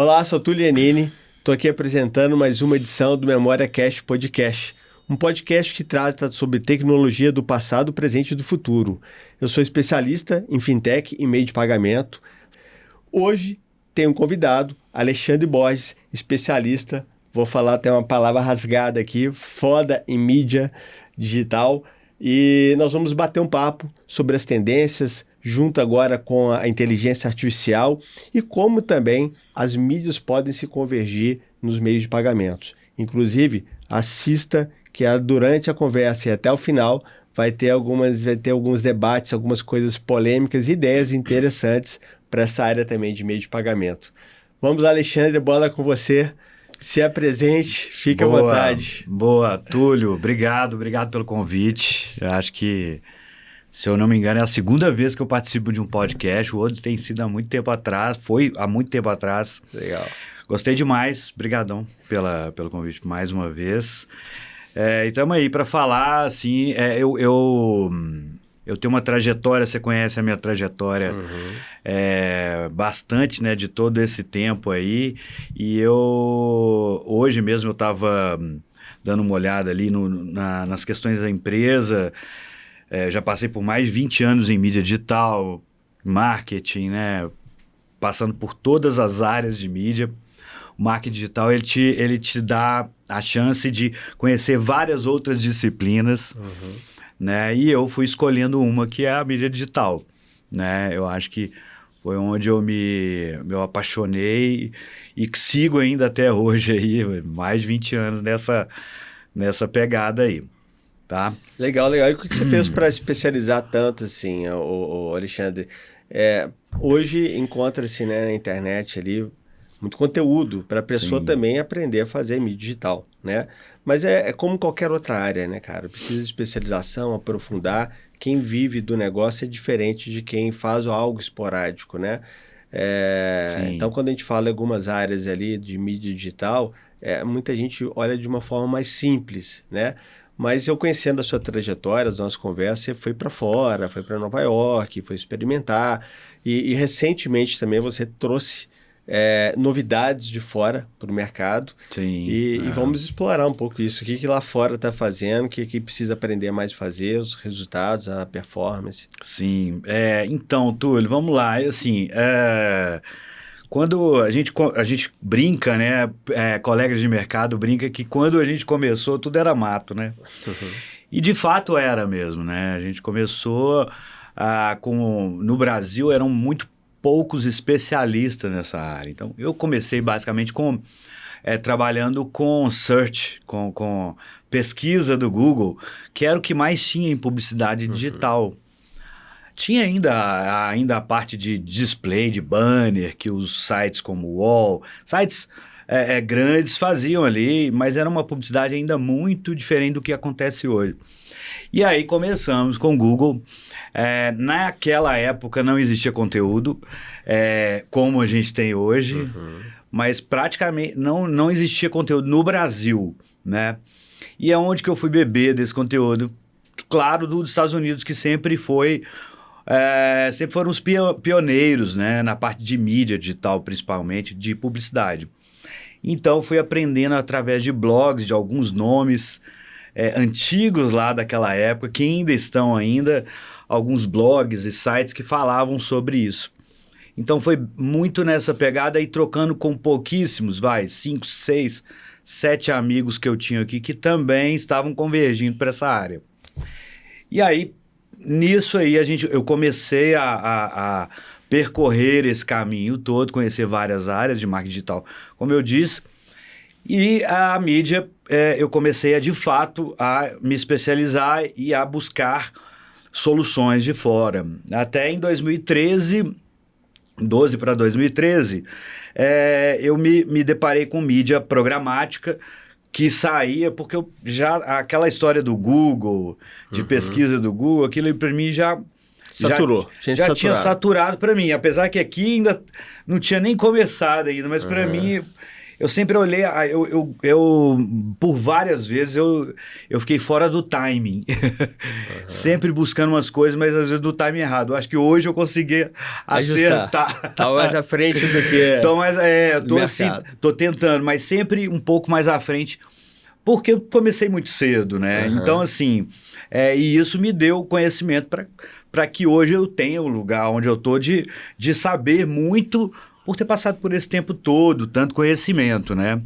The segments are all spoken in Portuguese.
Olá, sou Túlio Iannini, estou aqui apresentando mais uma edição do Memória Cast Podcast, um podcast que trata sobre tecnologia do passado, presente e do futuro. Eu sou especialista em fintech e meio de pagamento. Hoje tenho um convidado, Alexandre Borges, especialista, vou falar até uma palavra rasgada aqui, foda em mídia digital, e nós vamos bater um papo sobre as tendências, junto agora com a inteligência artificial e como também as mídias podem se convergir nos meios de pagamentos. Inclusive, assista que durante a conversa e até o final vai ter alguns debates, algumas coisas polêmicas, ideias interessantes para essa área também de meio de pagamento. Vamos, Alexandre, bola com você. Se apresente, fique à vontade. Boa, Túlio, obrigado pelo convite. Eu acho que, se eu não me engano, é a segunda vez que eu participo de um podcast. O outro tem sido há muito tempo atrás, foi há muito tempo atrás. Legal. Gostei demais, brigadão pelo convite mais uma vez. E estamos aí para falar, assim, eu tenho uma trajetória, você conhece a minha trajetória bastante, né, de todo esse tempo aí, e hoje mesmo eu estava dando uma olhada ali nas questões da empresa. Já passei por mais de 20 anos em mídia digital, marketing, né? Passando por todas as áreas de mídia. O marketing digital, ele te dá a chance de conhecer várias outras disciplinas, né? E eu fui escolhendo uma que é a mídia digital, né? Eu acho que foi onde eu me apaixonei e sigo ainda até hoje aí, mais de 20 anos nessa pegada aí. Tá? Legal. E o que você fez para especializar tanto assim, o Alexandre? Hoje encontra-se, né, na internet ali muito conteúdo para a pessoa também aprender a fazer mídia digital, né? Mas é como qualquer outra área, né, cara? Precisa de especialização, aprofundar. Quem vive do negócio é diferente de quem faz algo esporádico, né? Então, quando a gente fala em algumas áreas ali de mídia digital, muita gente olha de uma forma mais simples, né? Mas eu conhecendo a sua trajetória, as nossas conversas, você foi para fora, foi para Nova York, foi experimentar. E recentemente também você trouxe novidades de fora para o mercado. Sim. E vamos explorar um pouco isso. O que lá fora está fazendo, o que precisa aprender mais a fazer, os resultados, a performance. Sim. Então, Túlio, vamos lá. Assim, quando a gente brinca, né? Colegas de mercado brinca que quando a gente começou tudo era mato, né? E de fato era mesmo, né? A gente começou no Brasil eram muito poucos especialistas nessa área. Então eu comecei basicamente trabalhando com search, com pesquisa do Google, que era o que mais tinha em publicidade digital. Tinha ainda a parte de display, de banner, que os sites como o UOL, sites grandes faziam ali, mas era uma publicidade ainda muito diferente do que acontece hoje. E aí começamos com o Google. Naquela época não existia conteúdo como a gente tem hoje, mas praticamente não existia conteúdo no Brasil, né? E é onde que eu fui beber desse conteúdo, claro, dos Estados Unidos, que sempre foram os pioneiros, né, na parte de mídia digital, principalmente, de publicidade. Então, fui aprendendo através de blogs, de alguns nomes antigos lá daquela época, que ainda estão alguns blogs e sites que falavam sobre isso. Então, foi muito nessa pegada e trocando com pouquíssimos, 5, 6, 7 amigos que eu tinha aqui que também estavam convergindo para essa área. E aí, nisso aí, eu comecei a percorrer esse caminho todo, conhecer várias áreas de marketing digital, como eu disse, e a mídia, eu comecei de fato a me especializar e a buscar soluções de fora. Até em 2013, 12 para 2013, eu me deparei com mídia programática, que saía, porque aquela história do Google, de pesquisa do Google, aquilo para mim já saturou. Já tinha saturado para mim, apesar que aqui ainda não tinha nem começado ainda, mas para mim eu sempre olhei, por várias vezes eu fiquei fora do timing, sempre buscando umas coisas, mas às vezes do timing errado. Eu acho que hoje eu consegui acertar. Tá mais à frente do que tô assim, tô tentando, mas sempre um pouco mais à frente, porque eu comecei muito cedo, né? Então, assim, e isso me deu conhecimento para que hoje eu tenha o lugar onde eu tô de saber muito por ter passado por esse tempo todo, tanto conhecimento, né?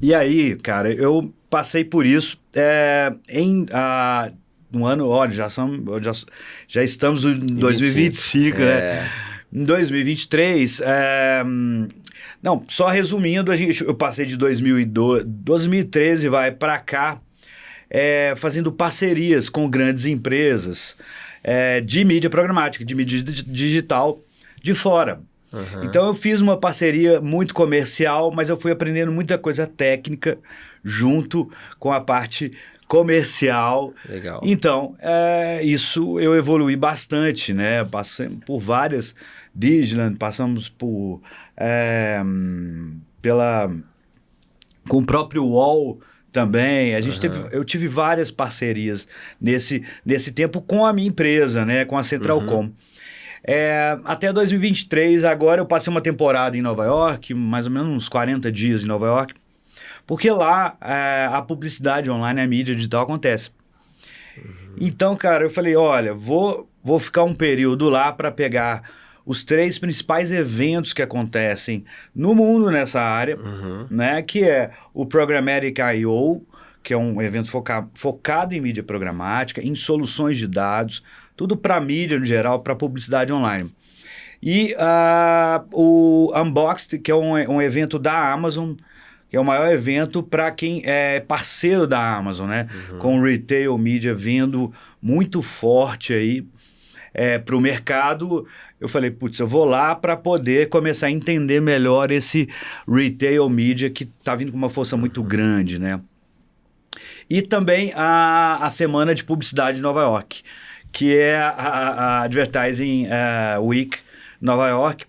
E aí, cara, eu passei por isso no ano, olha, já estamos em 2025, né? Em 2023, não, só resumindo, eu passei de 2013 para cá, fazendo parcerias com grandes empresas de mídia programática, de mídia digital de fora. Então eu fiz uma parceria muito comercial, mas eu fui aprendendo muita coisa técnica junto com a parte comercial. Legal. Então, isso eu evolui bastante, né? Passamos por várias Digiland, passamos por com o próprio UOL também. Eu tive várias parcerias nesse tempo com a minha empresa, né? Com a Centralcom. Até 2023, agora eu passei uma temporada em Nova York, mais ou menos uns 40 dias em Nova York, porque lá a publicidade online, a mídia digital acontece. Então, cara, eu falei, olha, vou ficar um período lá para pegar os 3 principais eventos que acontecem no mundo nessa área, né? Que é o Programmatic I.O., que é um evento focado em mídia programática, em soluções de dados, tudo para mídia no geral, para publicidade online. E o Unboxed, que é um evento da Amazon, que é o maior evento para quem é parceiro da Amazon, né? Com o retail media vindo muito forte aí para o mercado. Eu falei, putz, eu vou lá para poder começar a entender melhor esse retail media que está vindo com uma força muito grande, né? E também a Semana de Publicidade de Nova York, que é a Advertising Week Nova York,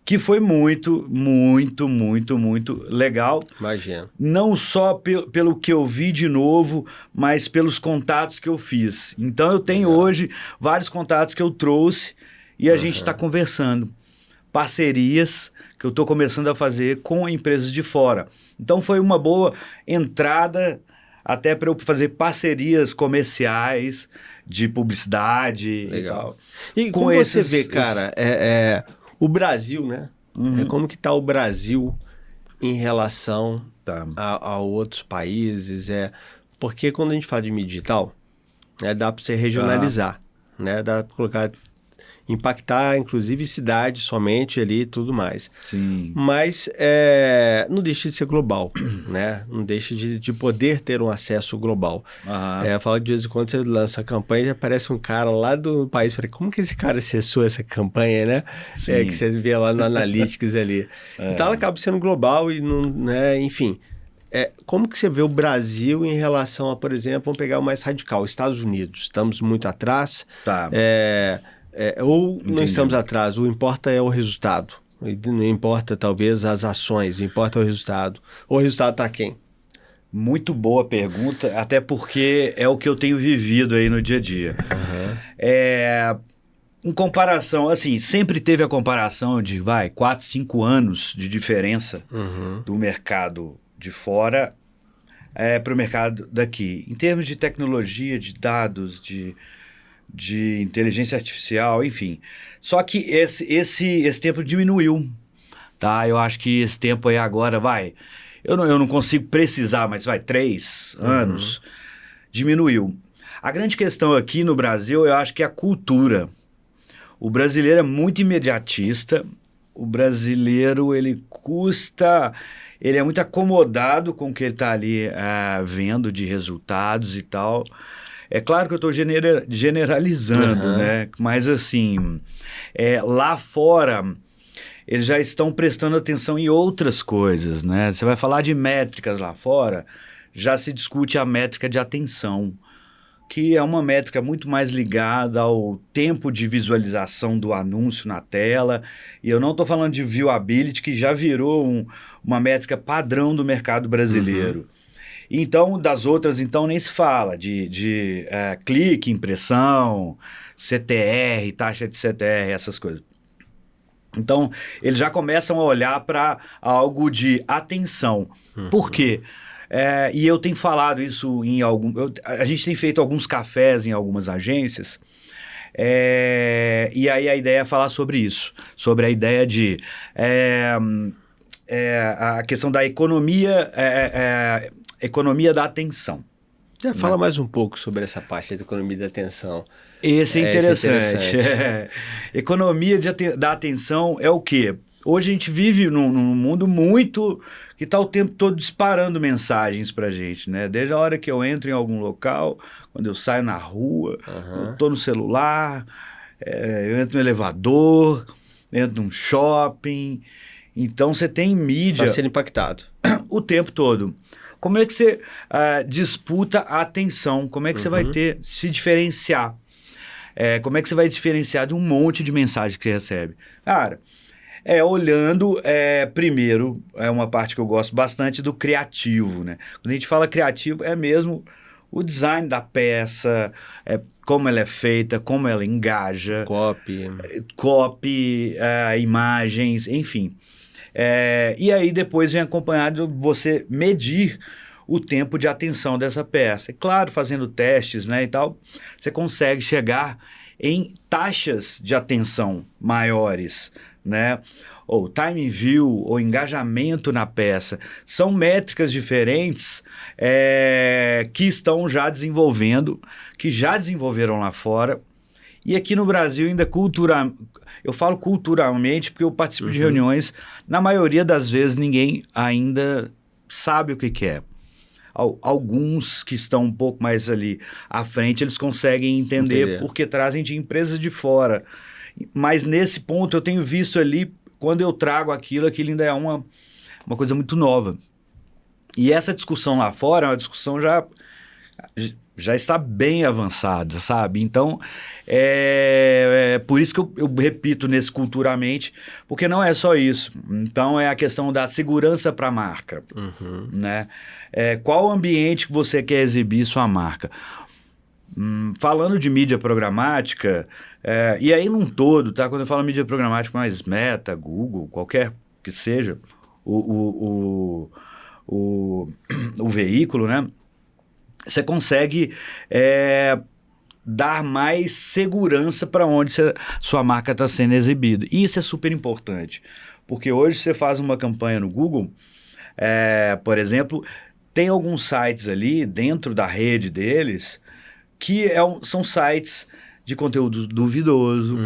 que foi muito, muito, muito, muito legal. Imagina. Não só pelo que eu vi de novo, mas pelos contatos que eu fiz. Então eu tenho hoje vários contatos que eu trouxe e a gente está conversando. Parcerias que eu estou começando a fazer com empresas de fora. Então foi uma boa entrada até para eu fazer parcerias comerciais de publicidade. Legal. E como você vê, cara, o Brasil, né? Como que está o Brasil em relação a outros países? Porque quando a gente fala de mídia digital, dá para você regionalizar, né? Dá para colocar, impactar, inclusive, cidades somente ali e tudo mais. Sim. Mas não deixa de ser global, né? Não deixa de poder ter um acesso global. Fala que de vez em quando você lança a campanha e aparece um cara lá do país. Falei, como que esse cara acessou essa campanha, né? Que você vê lá no Analytics ali. Então ela acaba sendo global e não, né? Enfim. Como que você vê o Brasil em relação a, por exemplo, vamos pegar o mais radical, Estados Unidos. Estamos muito atrás. Tá. Ou não estamos atrás, o importa é o resultado. Não importa, talvez, as ações, importa o resultado. Ou o resultado está quem? Muito boa pergunta, até porque é o que eu tenho vivido aí no dia a dia. Em comparação, assim, sempre teve a comparação de, 4, 5 anos de diferença do mercado de fora para o mercado daqui. Em termos de tecnologia, de dados, de inteligência artificial, enfim. Só que esse tempo diminuiu, tá? Eu acho que esse tempo aí agora eu não consigo precisar, mas 3 anos, diminuiu. A grande questão aqui no Brasil, eu acho que é a cultura. O brasileiro é muito imediatista, o brasileiro, ele é muito acomodado com o que ele está ali vendo de resultados e tal. É claro que eu estou generalizando, né? Mas assim, lá fora, eles já estão prestando atenção em outras coisas, né? Você vai falar de métricas lá fora, já se discute a métrica de atenção, que é uma métrica muito mais ligada ao tempo de visualização do anúncio na tela. E eu não estou falando de viewability, que já virou uma métrica padrão do mercado brasileiro. Então, das outras, então, nem se fala de clique, impressão, CTR, taxa de CTR, essas coisas. Então, eles já começam a olhar para algo de atenção. Por quê? E eu tenho falado isso em a gente tem feito alguns cafés em algumas agências, e aí a ideia é falar sobre isso, sobre a ideia de a questão da economia, economia da atenção. Fala mais um pouco sobre essa parte da economia da atenção. Esse é interessante. Economia da atenção é o quê? Hoje a gente vive num mundo muito que está o tempo todo disparando mensagens para a gente, né? Desde a hora que eu entro em algum local, quando eu saio na rua, eu estou no celular, eu entro no elevador, entro num shopping. Então você tem mídia... Está sendo impactado. O tempo todo. Como é que você disputa a atenção? Como é que você vai se diferenciar? Como é que você vai diferenciar de um monte de mensagens que você recebe? Cara... olhando, primeiro, é uma parte que eu gosto bastante do criativo, né? Quando a gente fala criativo, é mesmo o design da peça, como ela é feita, como ela engaja. Copy, imagens, enfim. E aí depois vem acompanhado você medir o tempo de atenção dessa peça. E claro, fazendo testes, né, e tal, você consegue chegar em taxas de atenção maiores, né? Ou time view, ou engajamento na peça. São métricas diferentes que estão já desenvolvendo, que já desenvolveram lá fora. E aqui no Brasil ainda eu falo culturalmente porque eu participo de reuniões, na maioria das vezes ninguém ainda sabe o que é. Alguns que estão um pouco mais ali à frente, eles conseguem entender porque trazem de empresas de fora. Mas nesse ponto eu tenho visto ali, quando eu trago aquilo ainda é uma coisa muito nova. E essa discussão lá fora é uma discussão já está bem avançada, sabe? Então, por isso que eu repito nesse culturalmente, porque não é só isso. Então, é a questão da segurança para a marca, né? Qual ambiente que você quer exibir sua marca? Falando de mídia programática, e aí num todo, tá? Quando eu falo mídia programática, mais Meta, Google, qualquer que seja o veículo, né? Você consegue dar mais segurança para onde sua marca está sendo exibida. E isso é super importante, porque hoje você faz uma campanha no Google, por exemplo, tem alguns sites ali dentro da rede deles que são sites de conteúdo duvidoso.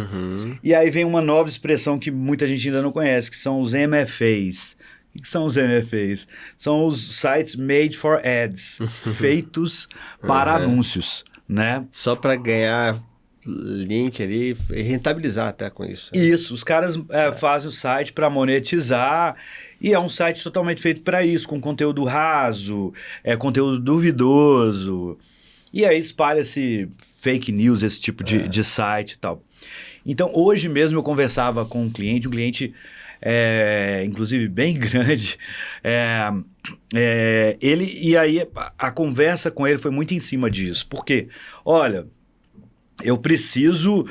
E aí vem uma nova expressão que muita gente ainda não conhece, que são os MFAs. O que são os MFAs? São os sites made for ads, feitos para anúncios, né? Só para ganhar link ali e rentabilizar até com isso. Isso, os caras fazem o site para monetizar e é um site totalmente feito para isso, com conteúdo raso, conteúdo duvidoso. E aí espalha-se fake news, esse tipo de site e tal. Então, hoje mesmo eu conversava com um cliente inclusive bem grande, e aí a conversa com ele foi muito em cima disso. Porque, olha, eu preciso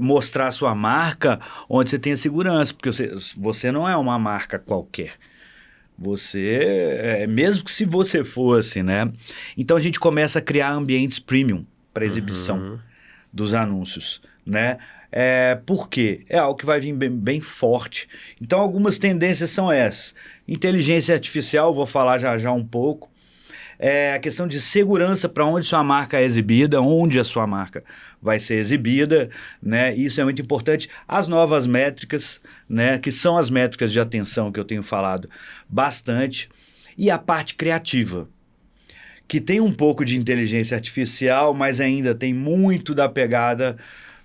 mostrar a sua marca onde você tenha segurança, porque você não é uma marca qualquer. Você, mesmo que se você fosse, né? Então a gente começa a criar ambientes premium para exibição dos anúncios, né? Por quê? É algo que vai vir bem forte. Então algumas tendências são essas. Inteligência artificial, vou falar já um pouco. A questão de segurança para onde sua marca é exibida, onde a sua marca vai ser exibida, né? Isso é muito importante. As novas métricas, né? Que são as métricas de atenção que eu tenho falado bastante. E a parte criativa, que tem um pouco de inteligência artificial, mas ainda tem muito da pegada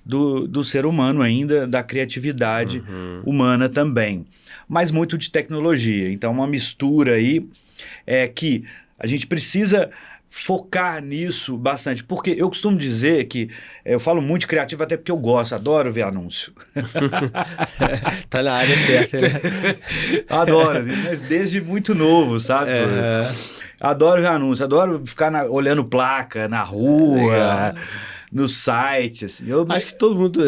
do ser humano ainda, da criatividade humana também. Mas muito de tecnologia. Então, uma mistura aí que... A gente precisa focar nisso bastante, porque eu costumo dizer que eu falo muito de criativo até porque eu gosto, adoro ver anúncio. Tá na área certa, né? Adoro, assim, mas desde muito novo, sabe? Adoro ver anúncio, adoro ficar olhando placa na rua, no site, assim. Acho que todo mundo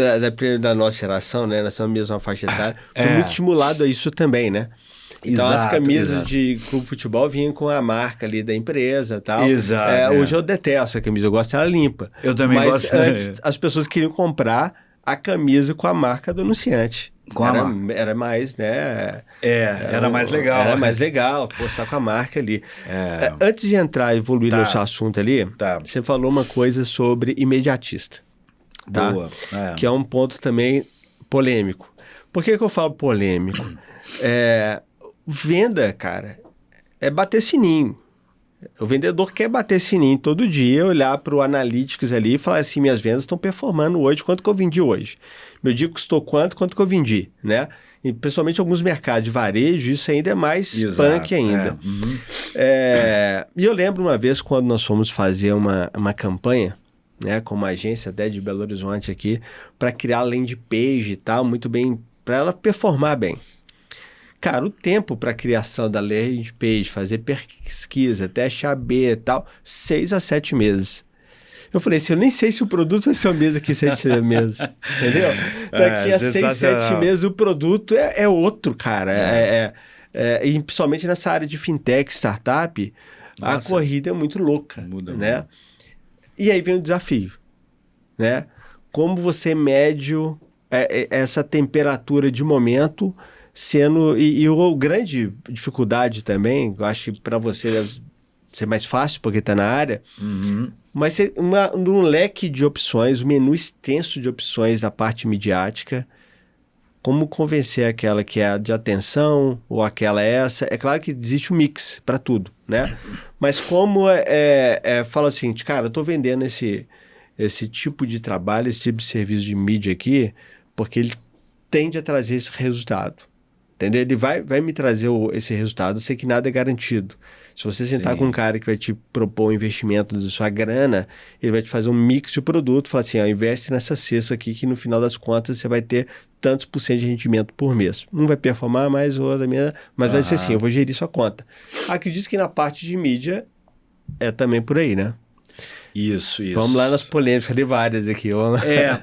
da nossa geração, né, nessa mesma faixa etária, foi muito estimulado a isso também, né? Então as camisas de clube de futebol vinham com a marca ali da empresa e tal. Exato. Hoje eu detesto a camisa, eu gosto dela limpa. Eu também gosto. Mas antes as pessoas queriam comprar a camisa com a marca do anunciante. Era mais, né? Era mais legal. Era mais legal, postar com a marca ali. Antes de entrar e evoluir no seu assunto ali, você falou uma coisa sobre imediatista. Tá? Boa. Que é um ponto também polêmico. Por que eu falo polêmico? Venda, cara, é bater sininho. O vendedor quer bater sininho todo dia, olhar para o Analytics ali e falar assim, minhas vendas estão performando hoje, quanto que eu vendi hoje? Meu dia custou quanto que eu vendi, né? E principalmente alguns mercados de varejo, isso ainda é mais punk ainda. E eu lembro uma vez quando nós fomos fazer uma campanha, né, com uma agência até de Belo Horizonte aqui, para criar landing page e tal, muito bem, para ela performar bem. Cara, o tempo para a criação da landing page, fazer pesquisa, teste AB e tal, 6 a 7 meses. Eu falei assim, eu nem sei se o produto vai ser o mesmo aqui 7 meses, entendeu? Daqui a 6, 7 meses o produto é outro, cara. E principalmente nessa área de fintech, startup, a corrida é muito louca, né? E aí vem o desafio, né? Como você mede essa temperatura de momento... sendo e a grande dificuldade também, eu acho que para você deve ser mais fácil porque está na área, mas num leque de opções, um menu extenso de opções da parte midiática, como convencer aquela que é de atenção ou aquela essa, é claro que existe um mix para tudo, né? Mas como fala assim, cara, eu estou vendendo esse tipo de trabalho, esse tipo de serviço de mídia aqui, porque ele tende a trazer esse resultado. Entendeu? Ele vai me trazer esse resultado. Eu sei que nada é garantido. Se você sentar com um cara que vai te propor um investimento da sua grana, ele vai te fazer um mix de produto, falar assim, investe nessa cesta aqui que no final das contas você vai ter tantos % de rendimento por mês. Um vai performar mais, o outro mas vai ser assim, eu vou gerir sua conta. Acredito que na parte de mídia é também por aí, né? Isso. Vamos lá nas polêmicas, falei várias aqui.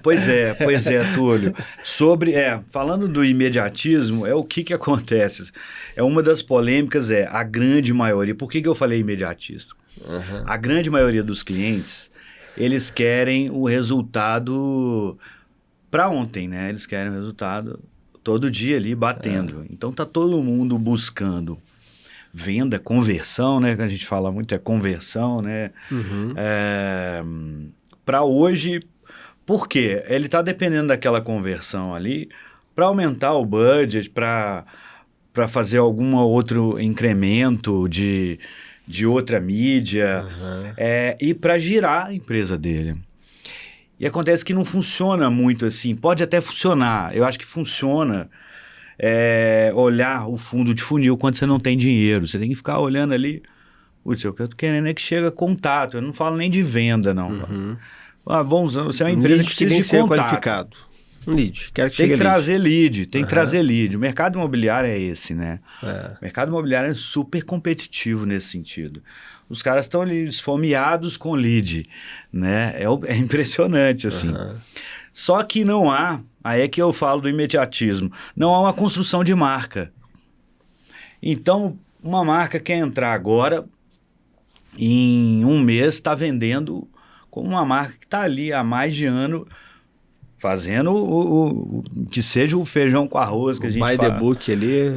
Pois é, Túlio. Falando do imediatismo, o que acontece? Uma das polêmicas a grande maioria. Por que eu falei imediatismo? A grande maioria dos clientes, eles querem o resultado para ontem, né? Eles querem o resultado todo dia ali batendo. Então tá todo mundo buscando venda, conversão, né? Que a gente fala muito conversão, né? Para hoje, por quê? Ele está dependendo daquela conversão ali para aumentar o budget, para fazer algum outro incremento de outra mídia e para girar a empresa dele. E acontece que não funciona muito assim. Pode até funcionar. Eu acho que funciona olhar o fundo de funil quando você não tem dinheiro. Você tem que ficar olhando ali. Putz, o que eu tô querendo é que chega contato. Eu não falo nem de venda, não. Você é uma empresa que precisa de contato. Qualificado. Um lead. Quero que tem chegue que trazer lead. Tem que trazer lead. O mercado imobiliário é esse, né? O mercado imobiliário é super competitivo nesse sentido. Os caras estão ali esfomeados com lead, né? É impressionante, assim. Só que não há, aí é que eu falo do imediatismo, não há uma construção de marca. Então, uma marca quer entrar agora, em um mês está vendendo como uma marca que está ali há mais de ano, fazendo o que seja o feijão com arroz que a gente fala. Buy the book ali.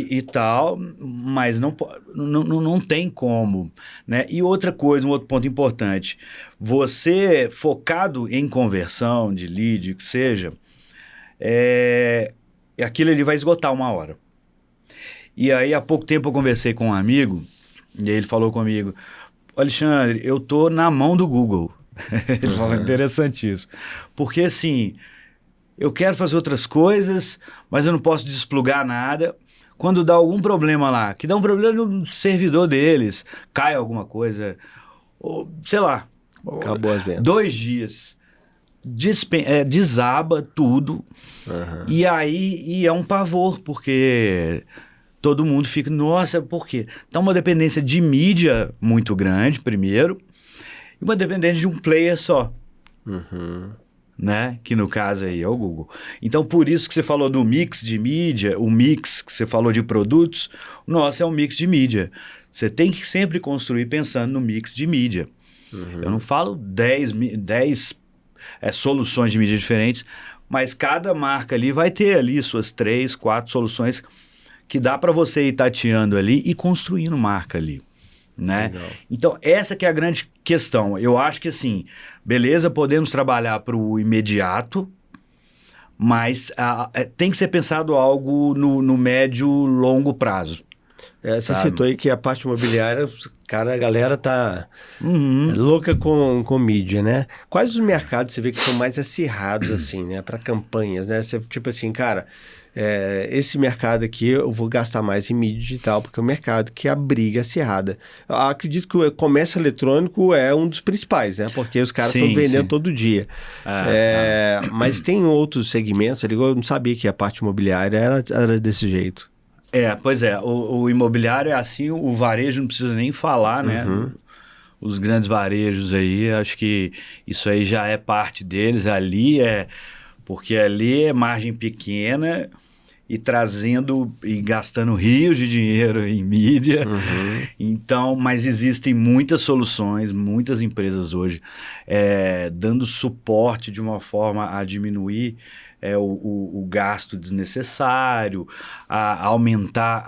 E tal, mas não tem como, né? E outra coisa, um outro ponto importante, você focado em conversão de lead, que seja, aquilo ele vai esgotar uma hora. E aí, há pouco tempo eu conversei com um amigo, e ele falou comigo, Alexandre, eu tô na mão do Google. Ele falou, interessantíssimo. Porque assim, eu quero fazer outras coisas, mas eu não posso desplugar nada. Quando dá algum problema lá, que dá um problema no servidor deles, cai alguma coisa, sei lá, Acabou as vendas. 2 dias, desaba tudo. E aí é um pavor, porque todo mundo fica, nossa, por quê? Então uma dependência de mídia muito grande, primeiro, e uma dependência de um player só. Né? Que no caso aí é o Google. Então, por isso que você falou do mix de mídia, o mix que você falou de produtos, o nosso é um mix de mídia. Você tem que sempre construir pensando no mix de mídia. Eu não falo 10 soluções de mídia diferentes, mas cada marca ali vai ter ali suas 3, 4 soluções que dá para você ir tateando ali e construindo marca ali. Né? Então, essa que é a grande questão. Eu acho que assim, beleza, podemos trabalhar para o imediato, mas tem que ser pensado algo no médio, longo prazo. Você citou aí que a parte imobiliária, cara, a galera tá louca com mídia, né? Quais os mercados você vê que são mais acirrados, assim, né? Para campanhas, né? Você, tipo assim, cara, esse mercado aqui eu vou gastar mais em mídia digital, porque é um mercado que a briga é acirrada. Eu acredito que o comércio eletrônico é um dos principais, né? Porque os caras estão vendendo todo dia. Mas tem outros segmentos ali, eu não sabia que a parte imobiliária era desse jeito. Pois é, o imobiliário é assim, o varejo não precisa nem falar, né? Os grandes varejos aí, acho que isso aí já é parte deles, porque ali é margem pequena e trazendo e gastando rios de dinheiro em mídia. Então, mas existem muitas soluções, muitas empresas hoje dando suporte de uma forma a diminuir o gasto desnecessário, a aumentar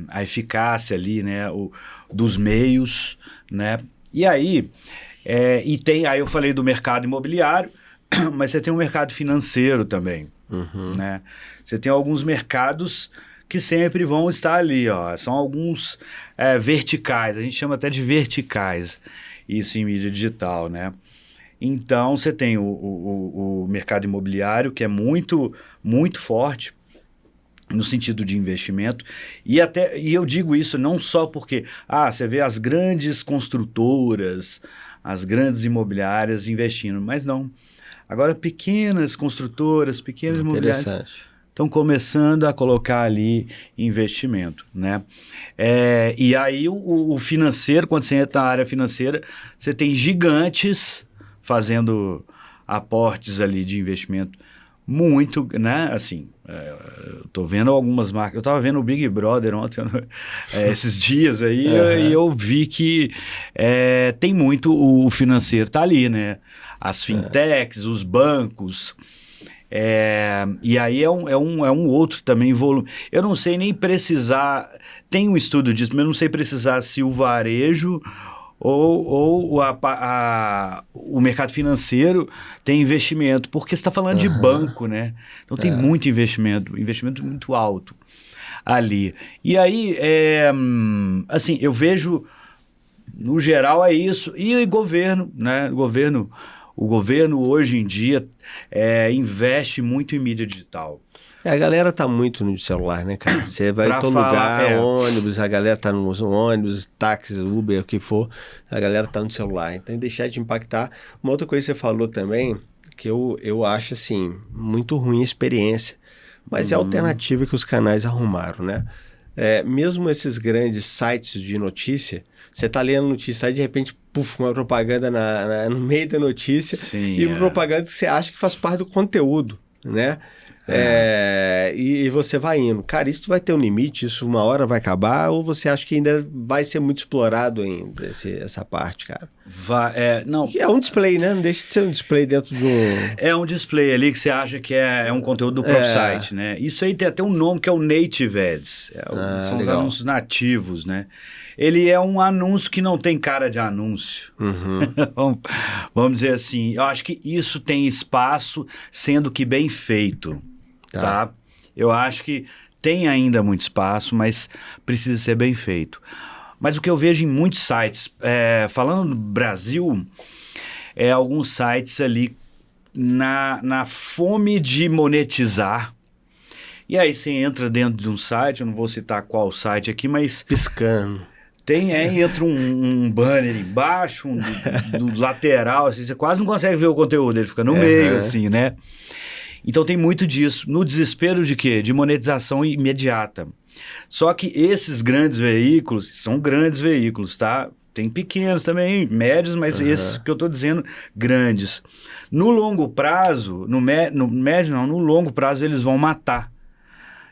a eficácia ali, né, dos meios, né? E aí, aí eu falei do mercado imobiliário, mas você tem um mercado financeiro também, né? Você tem alguns mercados que sempre vão estar ali, ó. São alguns verticais, a gente chama até de verticais, isso em mídia digital, né? Então, você tem o mercado imobiliário, que é muito, muito forte no sentido de investimento. E eu digo isso não só porque você vê as grandes construtoras, as grandes imobiliárias investindo, mas não. Agora, pequenas construtoras, pequenas imobiliárias estão começando a colocar ali investimento, né? E aí, o financeiro, quando você entra na área financeira, você tem gigantes fazendo aportes ali de investimento muito, né? Assim, eu tô vendo algumas marcas. Eu tava vendo o Big Brother ontem, esses dias aí, e eu vi que tem muito o financeiro, tá ali, né? As fintechs, os bancos. E aí é um outro também volume. Eu não sei nem precisar. Tem um estudo disso, mas eu não sei precisar se o varejo ou o mercado financeiro tem investimento, porque você está falando de banco, né? Então tem muito investimento muito alto ali. E aí, assim, eu vejo, no geral é isso. E o governo, né? O governo hoje em dia investe muito em mídia digital. A galera tá muito no celular, né, cara? Você vai em todo lugar, ônibus, a galera tá no ônibus, táxi, Uber, o que for, a galera tá no celular. Então, deixar de impactar. Uma outra coisa que você falou também, que eu acho, assim, muito ruim a experiência, mas é a alternativa que os canais arrumaram, né? Mesmo esses grandes sites de notícia, você tá lendo notícia e de repente, uma propaganda no meio da notícia. Sim, e uma propaganda que você acha que faz parte do conteúdo, né? E você vai indo. Cara, isso vai ter um limite? Isso uma hora vai acabar? Ou você acha que ainda vai ser muito explorado ainda essa parte, cara? Não. É um display, né? Não deixa de ser um display dentro do... É um display ali que você acha que é um conteúdo do próprio site, né? Isso aí tem até um nome que é o Native Ads. São legal. Os anúncios nativos, né? Ele é um anúncio que não tem cara de anúncio. Vamos dizer assim. Eu acho que isso tem espaço, sendo que bem feito. Tá? Eu acho que tem ainda muito espaço, mas precisa ser bem feito. Mas o que eu vejo em muitos sites, falando no Brasil, alguns sites ali na fome de monetizar. E aí você entra dentro de um site, eu não vou citar qual site aqui, mas... Piscando. Entra um banner embaixo, do lateral, assim, você quase não consegue ver o conteúdo, ele fica no meio, assim, né? Então tem muito disso. No desespero de quê? De monetização imediata. Só que esses grandes veículos, são grandes veículos, tá? Tem pequenos também, médios, mas esses que eu tô dizendo, grandes. No longo prazo, no longo prazo eles vão matar.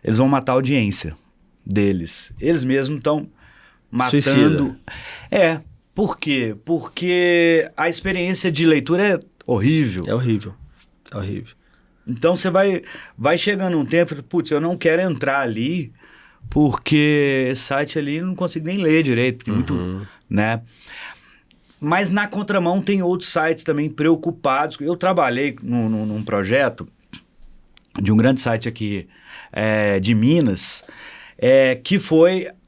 Eles vão matar a audiência deles. Eles mesmos estão matando. Suicida. Por quê? Porque a experiência de leitura é horrível. É horrível. É horrível. Então você vai chegando um tempo, putz, eu não quero entrar ali porque esse site ali eu não consigo nem ler direito, porque muito, né? Mas na contramão tem outros sites também preocupados. Eu trabalhei num projeto de um grande site aqui de Minas, que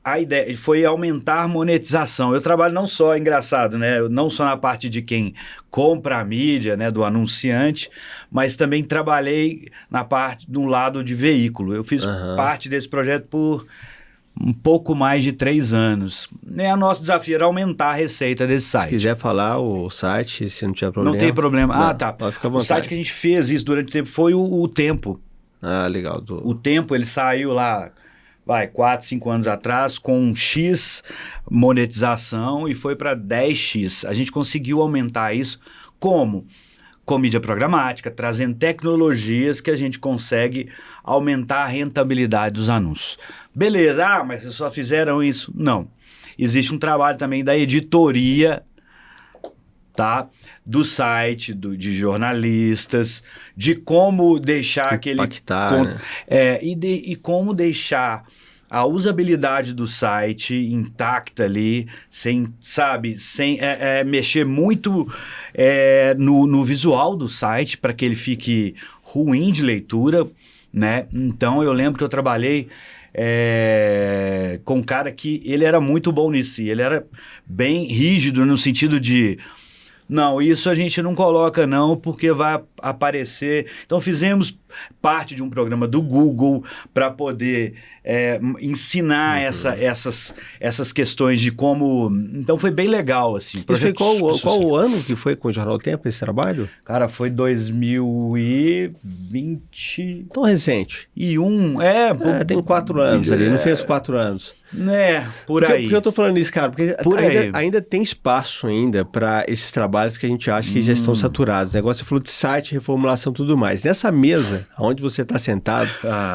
a ideia foi aumentar a monetização. Eu trabalho não só, engraçado, né? Não só na parte de quem compra a mídia, né? Do anunciante, mas também trabalhei na parte do lado de veículo. Eu fiz parte desse projeto por um pouco mais de 3 anos. O nosso desafio era aumentar a receita desse site. Se quiser falar o site, se não tiver problema. Não tem problema. Não, tá. Pode ficar à vontade. O site que a gente fez isso durante o tempo foi o Tempo. Ah, legal. O Tempo, ele saiu lá... 4, 5 anos atrás, com um X monetização e foi para 10x. A gente conseguiu aumentar isso como? Com mídia programática, trazendo tecnologias que a gente consegue aumentar a rentabilidade dos anúncios. Beleza, mas vocês só fizeram isso? Não. Existe um trabalho também da editoria, tá? Do site, de jornalistas, de como deixar impactar, né? E como deixar a usabilidade do site intacta ali, sem mexer muito no visual do site para que ele fique ruim de leitura, né? Então eu lembro que eu trabalhei com um cara que ele era muito bom nisso, ele era bem rígido no sentido de não, isso a gente não coloca não, porque vai aparecer. Então fizemos parte de um programa do Google para poder ensinar essas questões de como... Então foi bem legal, assim. Isso foi qual o ano que foi com o Jornal Tempo esse trabalho? Cara, foi 2020... Tão recente. Tem 4 anos ali, não fez 4 anos. Por aí. Por que eu tô falando isso, cara? Porque ainda tem espaço ainda para esses trabalhos que a gente acha que já estão saturados. O negócio, você falou de site, reformulação e tudo mais. Nessa mesa, onde você está sentado,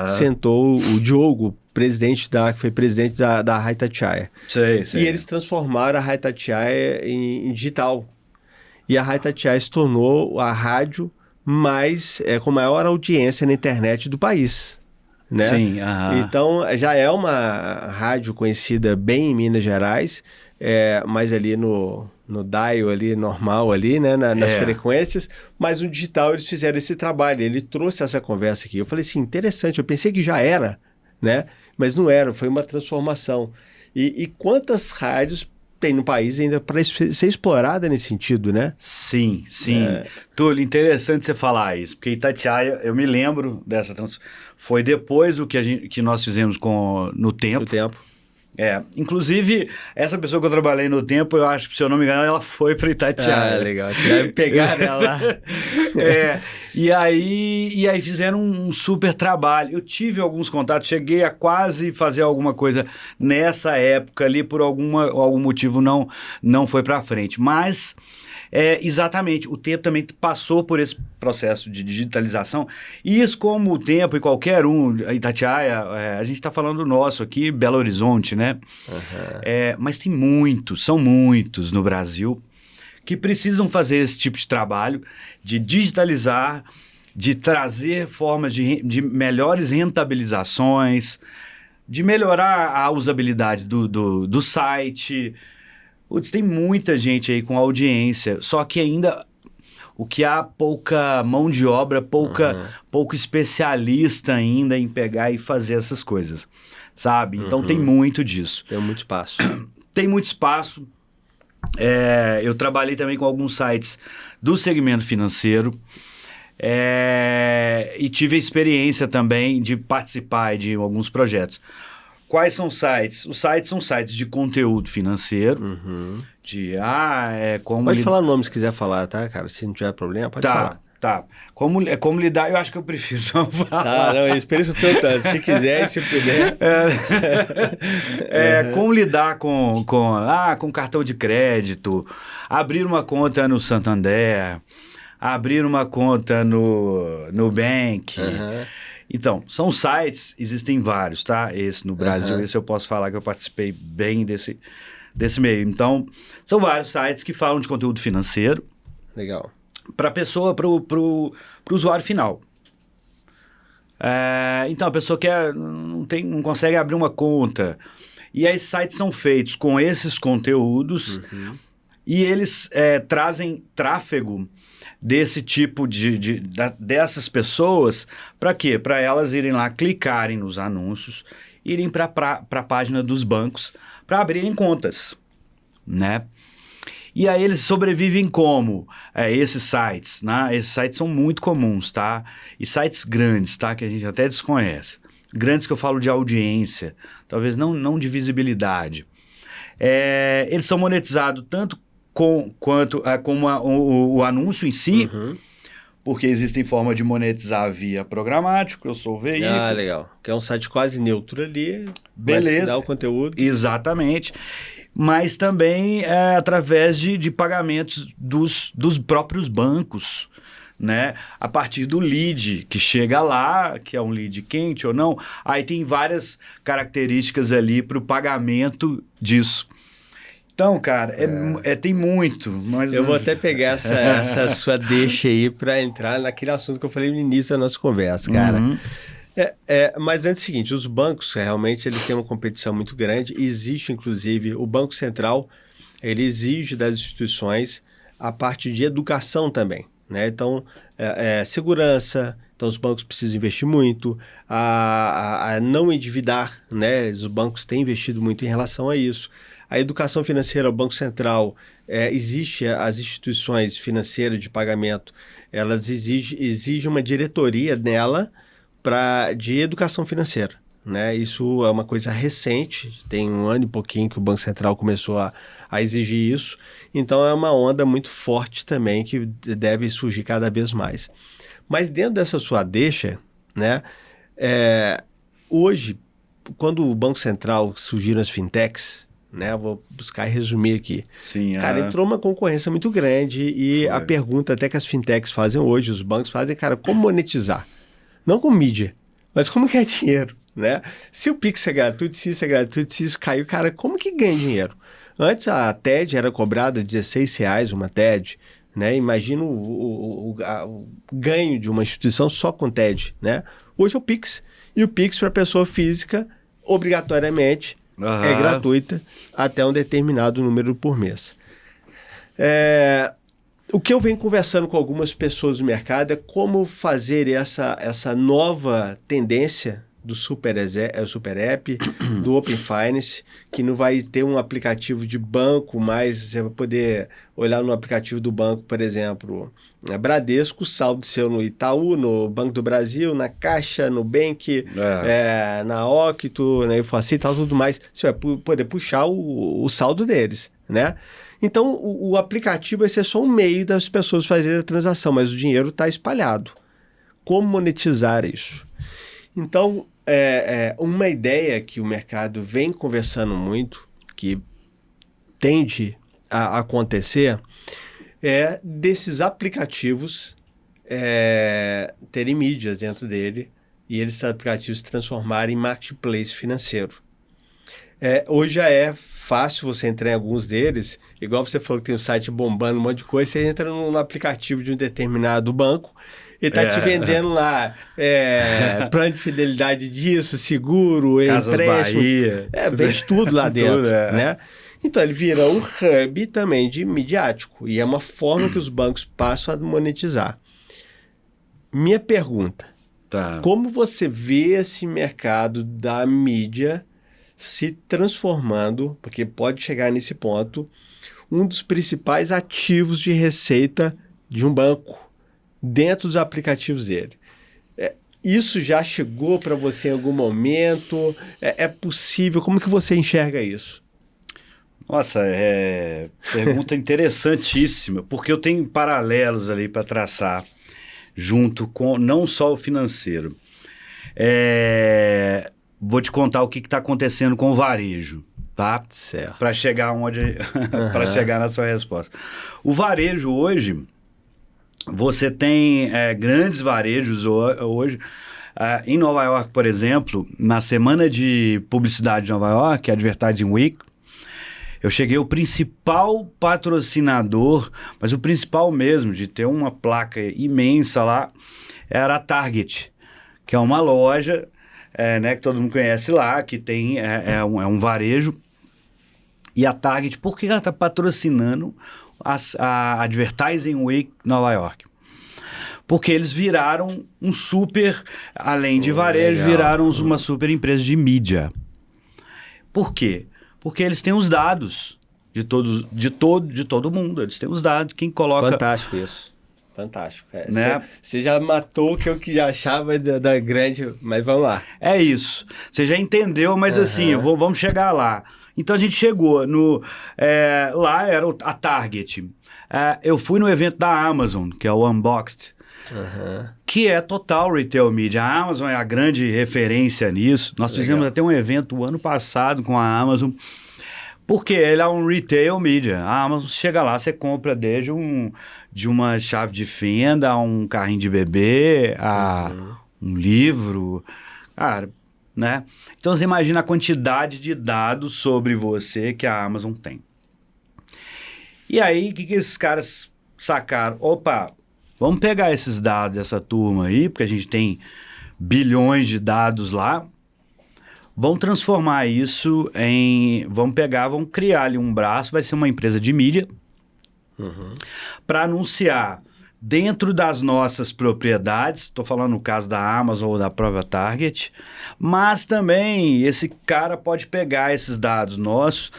sentou o Diogo, que foi presidente da Rai Itatiaia. Sei. E eles transformaram a Rai Itatiaia em digital. E a Rai Itatiaia se tornou a rádio com maior audiência na internet do país. Né? Sim, Então já é uma rádio conhecida bem em Minas Gerais, mas ali no dial ali, normal ali, né? Nas frequências, mas no digital eles fizeram esse trabalho, ele trouxe essa conversa aqui. Eu falei assim, interessante, eu pensei que já era, né? Mas não era, foi uma transformação. E quantas rádios tem no país ainda para ser explorada nesse sentido, né? Sim. Túlio, interessante você falar isso, porque Itatiaia, eu me lembro dessa foi depois do que nós fizemos no Tempo. Inclusive, essa pessoa que eu trabalhei no Tempo, eu acho que, se eu não me engano, ela foi para Itatiaia. Legal. Deve pegar ela lá. E aí fizeram um super trabalho. Eu tive alguns contatos, cheguei a quase fazer alguma coisa nessa época ali, por algum motivo não foi para frente. Mas, exatamente, o Tempo também passou por esse processo de digitalização. E isso, como o Tempo e qualquer Itatiaia, a gente está falando do nosso aqui, Belo Horizonte, né? Mas são muitos no Brasil que precisam fazer esse tipo de trabalho, de digitalizar, de trazer formas de melhores rentabilizações, de melhorar a usabilidade do site. Putz, tem muita gente aí com audiência, só que ainda o que há pouca mão de obra, pouco especialista ainda em pegar e fazer essas coisas, sabe? Então tem muito disso. Tem muito espaço. Tem muito espaço. Eu trabalhei também com alguns sites do segmento financeiro e tive a experiência também de participar de alguns projetos. Quais são os sites? Os sites são sites de conteúdo financeiro, como... Pode falar o nome se quiser falar, tá, cara? Se não tiver problema, pode falar. Tá. Como lidar, eu acho que eu prefiro não falar. Tá, não, eu espero isso perguntando. Se quiser e se puder. Como lidar com cartão de crédito, abrir uma conta no Santander, abrir uma conta no Nubank. Então, são sites, existem vários, tá? Esse no Brasil, esse eu posso falar que eu participei bem desse meio. Então, são vários sites que falam de conteúdo financeiro. Legal. Para a pessoa, para o usuário final. Então, a pessoa não consegue abrir uma conta. E aí, esses sites são feitos com esses conteúdos e eles trazem tráfego desse tipo dessas pessoas. Para quê? Para elas irem lá, clicarem nos anúncios, irem para a página dos bancos para abrirem contas, né? E aí eles sobrevivem como? Esses sites, né? Esses sites são muito comuns, tá? E sites grandes, tá? Que a gente até desconhece. Grandes que eu falo de audiência, talvez não de visibilidade. Eles são monetizados tanto quanto o anúncio em si, porque existem formas de monetizar via programático, eu sou o veículo. Ah, legal. Que é um site quase neutro ali. Beleza. Dá o conteúdo. Exatamente. Mas também através de pagamentos dos próprios bancos, né? A partir do lead que chega lá, que é um lead quente ou não, aí tem várias características ali para o pagamento disso. Então, cara, tem muito. Mas eu vou até pegar essa sua deixa aí para entrar naquele assunto que eu falei no início da nossa conversa, cara. Mas antes é o seguinte, os bancos realmente eles têm uma competição muito grande. Existe, inclusive, o Banco Central, ele exige das instituições a parte de educação também, né? Então, segurança, então os bancos precisam investir muito, a não endividar, né? Os bancos têm investido muito em relação a isso. A educação financeira, o Banco Central, existe as instituições financeiras de pagamento, elas exigem uma diretoria nela de educação financeira, né? Isso é uma coisa recente, tem 1 ano e pouquinho que o Banco Central começou a exigir isso, então é uma onda muito forte também que deve surgir cada vez mais. Mas dentro dessa sua deixa, né? Hoje, quando o Banco Central surgiram as fintechs, né? Vou buscar e resumir aqui. Sim, cara, entrou uma concorrência muito grande e a pergunta até que as fintechs fazem hoje, os bancos fazem, cara, como monetizar? Não com mídia, mas como ganhar dinheiro, né? Se o Pix é gratuito, se isso é gratuito, se isso caiu, cara, como que ganha dinheiro? Antes a TED era cobrada R$16 uma TED, né? Imagina o ganho de uma instituição só com TED, né? Hoje é o Pix. E o Pix para pessoa física, obrigatoriamente, é gratuita até um determinado número por mês. O que eu venho conversando com algumas pessoas do mercado é como fazer essa nova tendência do Super App, do Open Finance, que não vai ter um aplicativo de banco, mas você vai poder olhar no aplicativo do banco, por exemplo, na Bradesco, o saldo seu no Itaú, no Banco do Brasil, na Caixa, no Nubank, na Octo, na Infoci e tal, tudo mais. Você vai poder puxar o saldo deles, né? Então, o aplicativo vai ser só um meio das pessoas fazerem a transação, mas o dinheiro está espalhado. Como monetizar isso? Então, uma ideia que o mercado vem conversando muito, que tende a acontecer, é desses aplicativos terem mídias dentro dele e esses aplicativos se transformarem em marketplace financeiro. Hoje já é fácil você entrar em alguns deles, igual você falou que tem um site bombando um monte de coisa, você entra no aplicativo de um determinado banco e tá te vendendo lá plano de fidelidade disso, seguro, Casas empréstimo. Bahia. Vende tudo lá dentro, tudo, né? Então ele vira um hub também de midiático e é uma forma que os bancos passam a monetizar. Minha pergunta, como você vê esse mercado da mídia se transformando, porque pode chegar nesse ponto, um dos principais ativos de receita de um banco dentro dos aplicativos dele? Isso já chegou para você em algum momento? É possível? Como que você enxerga isso? Nossa, pergunta interessantíssima, porque eu tenho paralelos ali para traçar, junto com não só o financeiro. Vou te contar o que está acontecendo com o varejo, tá? Certo. Para chegar para chegar na sua resposta. O varejo hoje, você tem grandes varejos hoje. Em Nova York, por exemplo, na semana de publicidade de Nova York, Advertising Week, eu cheguei o principal patrocinador, mas o principal mesmo, de ter uma placa imensa lá, era a Target, que é uma loja, né, que todo mundo conhece lá, que tem um varejo. E a Target, por que ela está patrocinando a Advertising Week Nova York? Porque eles viraram um super, além de varejo, legal. Viraram uma super empresa de mídia. Por quê? Porque eles têm os dados de todo mundo. Eles têm os dados. Quem coloca... Fantástico isso. Fantástico. Né? Você já matou o que eu já achava da grande... Mas vamos lá. É isso. Você já entendeu, mas assim, vamos chegar lá. Então a gente chegou no... lá era a Target. Eu fui no evento da Amazon, que é o Unboxed. Que é total retail media. A Amazon é a grande referência nisso. Nós fizemos até um evento o ano passado com a Amazon, porque ele é um retail media. A Amazon chega lá, você compra desde de uma chave de fenda, a um carrinho de bebê, a um livro, cara, né? Então você imagina a quantidade de dados sobre você que a Amazon tem. E aí, o que esses caras sacaram? Opa, vamos pegar esses dados dessa turma aí, porque a gente tem bilhões de dados lá. Vamos transformar isso vamos criar ali um braço, vai ser uma empresa de mídia, para anunciar dentro das nossas propriedades, estou falando no caso da Amazon ou da própria Target, mas também esse cara pode pegar esses dados nossos,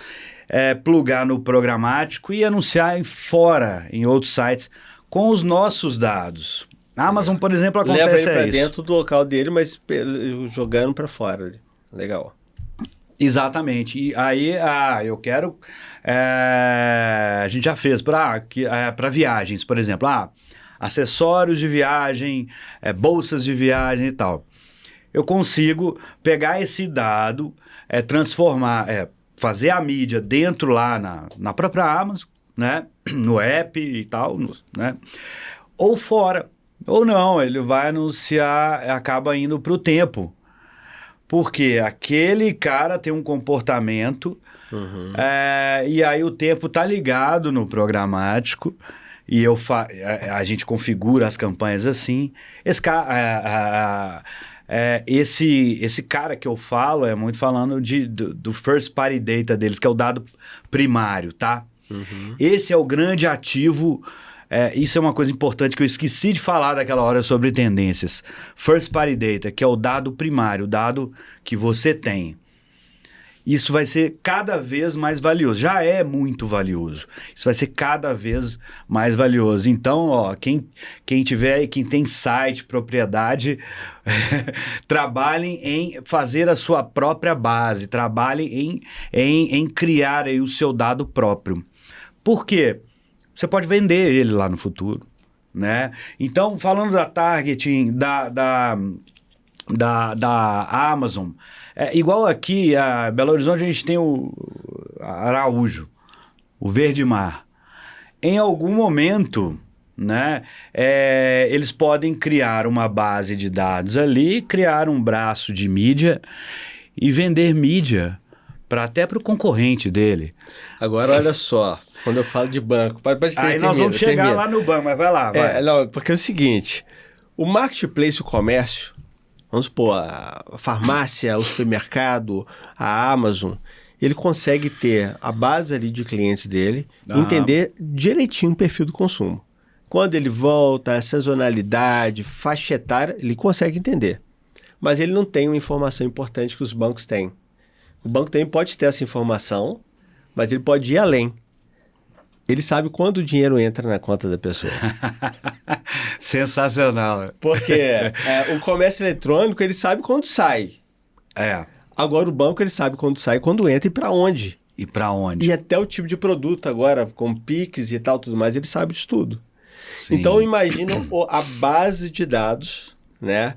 plugar no programático e anunciar fora, em outros sites, com os nossos dados. A Amazon, por exemplo, acontece leva ele para dentro do local dele, mas jogando para fora. Legal. Exatamente. E aí, eu quero... a gente já fez para viagens, por exemplo. Acessórios de viagem, bolsas de viagem e tal. Eu consigo pegar esse dado, transformar, fazer a mídia dentro lá na própria Amazon, né? No app e tal, né? Ou fora. Ou não, ele vai anunciar, acaba indo para o tempo. Porque aquele cara tem um comportamento, e aí o tempo tá ligado no programático, e a gente configura as campanhas assim. Esse cara que eu falo é muito falando do first party data deles, que é o dado primário, tá? Esse é o grande ativo. Isso é uma coisa importante que eu esqueci de falar daquela hora sobre tendências. First party data, que é o dado primário, o dado que você tem. Isso vai ser cada vez mais valioso. Já é muito valioso. Isso vai ser cada vez mais valioso. Então, quem tiver, quem tem site, propriedade, trabalhem em fazer a sua própria base, trabalhem em criar aí o seu dado próprio. Por quê? Você pode vender ele lá no futuro, né? Então, falando da Target, da Amazon, igual aqui, a Belo Horizonte, a gente tem o Araújo, o Verde Mar. Em algum momento, né, eles podem criar uma base de dados ali, criar um braço de mídia e vender mídia até para o concorrente dele. Agora, olha só. Quando eu falo de banco... Aí nós vamos chegar lá no banco, mas vai lá. Vai. Não, porque é o seguinte, o marketplace, o comércio, vamos supor, a farmácia, o supermercado, a Amazon, ele consegue ter a base ali de clientes dele, entender direitinho o perfil do consumo. Quando ele volta, a sazonalidade, faixa etária, ele consegue entender. Mas ele não tem uma informação importante que os bancos têm. O banco também pode ter essa informação, mas ele pode ir além. Ele sabe quando o dinheiro entra na conta da pessoa. Sensacional. Porque o comércio eletrônico, ele sabe quando sai. Agora o banco, ele sabe quando sai, quando entra e para onde. E para onde. E até o tipo de produto agora, com Pix e tal, tudo mais, ele sabe de tudo. Sim. Então, imagina a base de dados, né?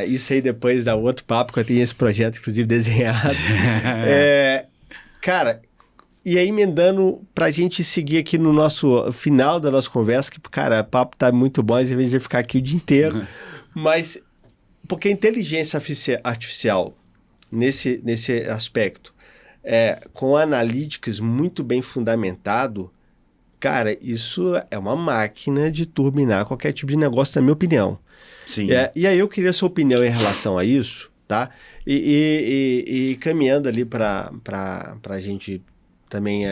Isso aí depois dá outro papo, que eu tenho esse projeto, inclusive, desenhado. Cara, e aí emendando pra gente seguir aqui no nosso final da nossa conversa, que, cara, o papo tá muito bom, às vezes a gente vai ficar aqui o dia inteiro, mas porque a inteligência artificial, nesse aspecto, com analytics muito bem fundamentado, cara, isso é uma máquina de turbinar qualquer tipo de negócio, na minha opinião. Sim. E aí eu queria a sua opinião em relação a isso, tá? E caminhando ali para a gente também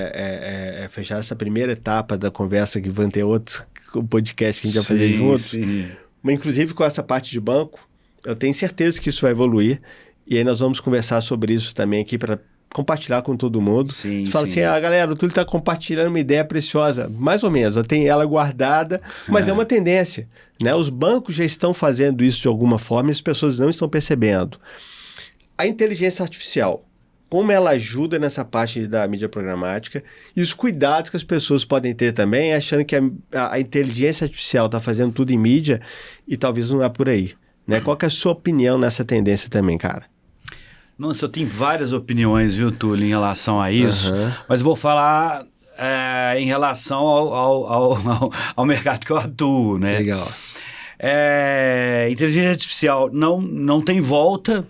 fechar essa primeira etapa da conversa, que vão ter outros podcasts que a gente vai fazer juntos. Sim. Mas, inclusive, com essa parte de banco, eu tenho certeza que isso vai evoluir. E aí nós vamos conversar sobre isso também aqui para compartilhar com todo mundo. Sim, fala assim, galera, o Túlio está compartilhando uma ideia preciosa. Mais ou menos, eu tenho ela guardada, mas é uma tendência, né? Os bancos já estão fazendo isso de alguma forma e as pessoas não estão percebendo. A inteligência artificial, como ela ajuda nessa parte da mídia programática e os cuidados que as pessoas podem ter também, achando que a inteligência artificial está fazendo tudo em mídia e talvez não é por aí, né? Qual que é a sua opinião nessa tendência também, cara? Nossa, eu tenho várias opiniões, viu, Túlio, em relação a isso, mas vou falar em relação ao mercado que eu atuo, né? Legal. Inteligência artificial não tem volta,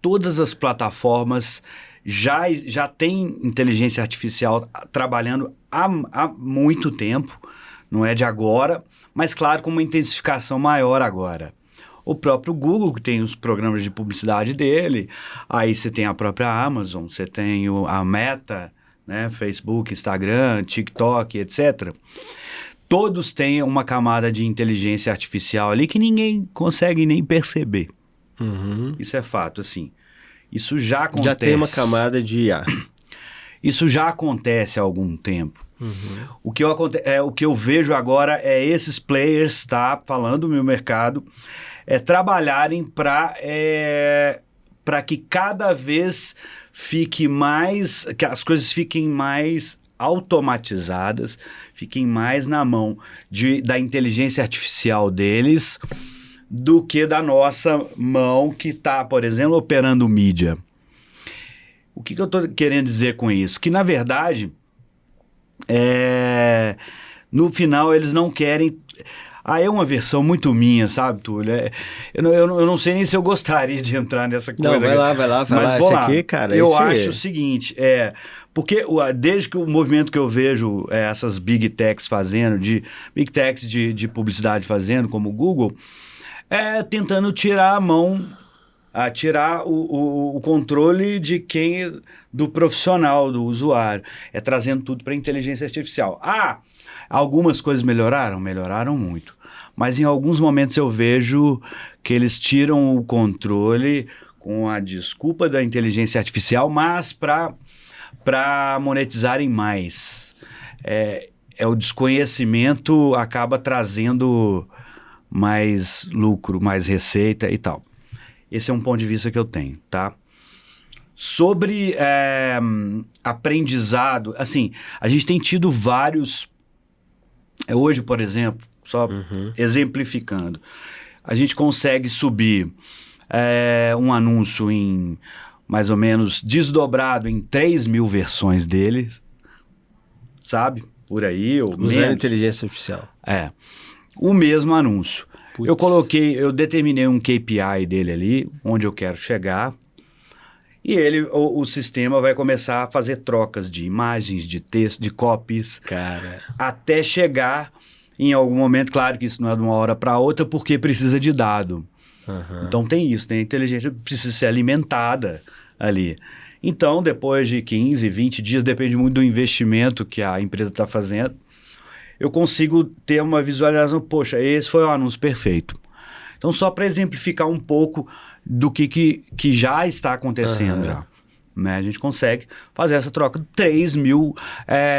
todas as plataformas já tem inteligência artificial trabalhando há muito tempo, não é de agora, mas claro, com uma intensificação maior agora. O próprio Google, que tem os programas de publicidade dele, aí você tem a própria Amazon, você tem a Meta, né? Facebook, Instagram, TikTok, etc. Todos têm uma camada de inteligência artificial ali que ninguém consegue nem perceber. Isso é fato, assim. Isso já acontece. Já tem uma camada de IA. Isso já acontece há algum tempo. O que eu vejo agora é esses players, falando do meu mercado, trabalharem para que cada vez que as coisas fiquem mais automatizadas, fiquem mais na mão da inteligência artificial deles do que da nossa mão que está, por exemplo, operando mídia. O que eu estou querendo dizer com isso? Que, na verdade, no final eles não querem... é uma versão muito minha, sabe, Túlio? Eu não sei nem se eu gostaria de entrar nessa coisa. Não, vai lá. Mas vou lá. Aqui, cara, eu acho o seguinte, porque desde que o movimento que eu vejo essas big techs fazendo, big techs de publicidade fazendo, como o Google, tentando tirar a mão, tirar o controle do profissional, do usuário, trazendo tudo para a inteligência artificial. Algumas coisas melhoraram muito, mas em alguns momentos eu vejo que eles tiram o controle com a desculpa da inteligência artificial, mas para monetizarem mais. O desconhecimento acaba trazendo mais lucro, mais receita e tal. Esse é um ponto de vista que eu tenho, tá? Sobre aprendizado, assim, a gente tem tido vários... Hoje, por exemplo, só exemplificando, a gente consegue subir um anúncio em mais ou menos desdobrado em 3.000 versões deles, sabe? Por aí, ou menos. Usando inteligência artificial. O mesmo anúncio. Eu determinei um KPI dele ali, onde eu quero chegar, e o sistema vai começar a fazer trocas de imagens, de texto, de copies, cara, até chegar em algum momento. Claro que isso não é de uma hora para outra, porque precisa de dado. Então tem isso, a inteligência precisa ser alimentada ali. Então, depois de 15, 20 dias, depende muito do investimento que a empresa está fazendo, eu consigo ter uma visualização, poxa, esse foi o anúncio perfeito. Então, só para exemplificar um pouco do que já está acontecendo já, né? A gente consegue fazer essa troca, 3 mil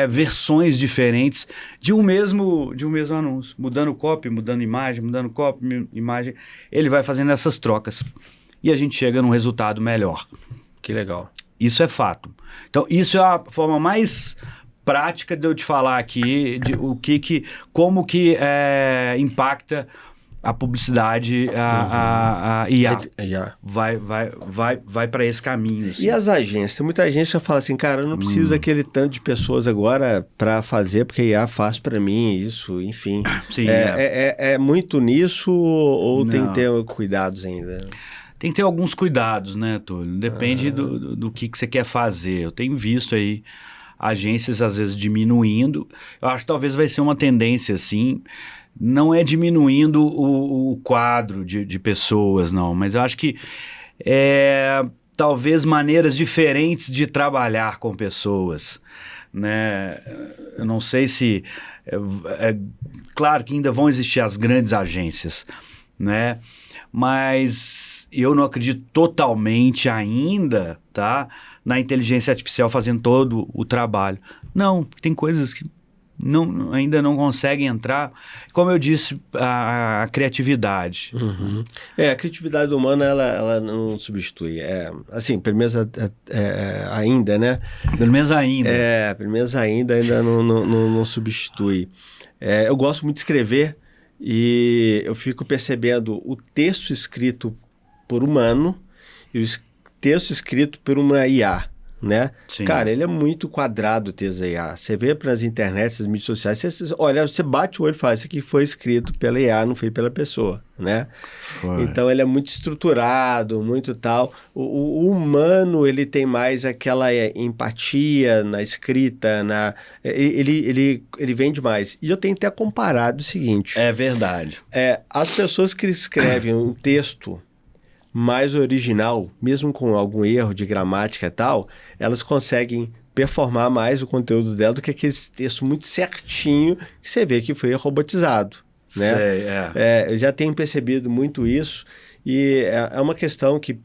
versões diferentes de um mesmo anúncio. Mudando copy, mudando imagem, imagem. Ele vai fazendo essas trocas. E a gente chega num resultado melhor. Que legal. Isso é fato. Então, isso é a forma mais prática de eu te falar aqui de como que impacta a publicidade, a IA. Vai para esse caminho. Assim. E as agências? Tem muita agência que fala assim, cara, eu não preciso daquele tanto de pessoas agora para fazer, porque a IA faz para mim isso, enfim. Sim, é muito nisso ou tem que ter cuidados ainda? Tem que ter alguns cuidados, né, Túlio? Depende do que você quer fazer. Eu tenho visto aí agências, às vezes, diminuindo. Eu acho que talvez vai ser uma tendência, assim. Não é diminuindo o quadro de pessoas, não. Mas eu acho que talvez maneiras diferentes de trabalhar com pessoas, né? Eu não sei se... claro que ainda vão existir as grandes agências, né? Mas eu não acredito totalmente ainda, tá, na inteligência artificial fazendo todo o trabalho. Não, tem coisas que ainda não conseguem entrar. Como eu disse, a criatividade. Uhum. A criatividade humana, ela não substitui. Assim, pelo menos ainda, né? Pelo menos ainda. Pelo menos ainda não substitui. Eu gosto muito de escrever. E eu fico percebendo o texto escrito por humano e o texto escrito por uma IA, né? Sim. Cara, ele é muito quadrado o texto da IA. Você vê pelas internet, nas mídias sociais, você bate o olho e fala, isso aqui foi escrito pela IA, não foi pela pessoa, né? Foi. Então ele é muito estruturado, muito tal. O humano, ele tem mais aquela empatia na escrita, ele vende mais. E eu tenho até comparado o seguinte. É verdade. As pessoas que escrevem um texto mais original, mesmo com algum erro de gramática e tal, elas conseguem performar mais o conteúdo dela do que aquele texto muito certinho que você vê que foi robotizado, né? Sei, eu já tenho percebido muito isso e é uma questão que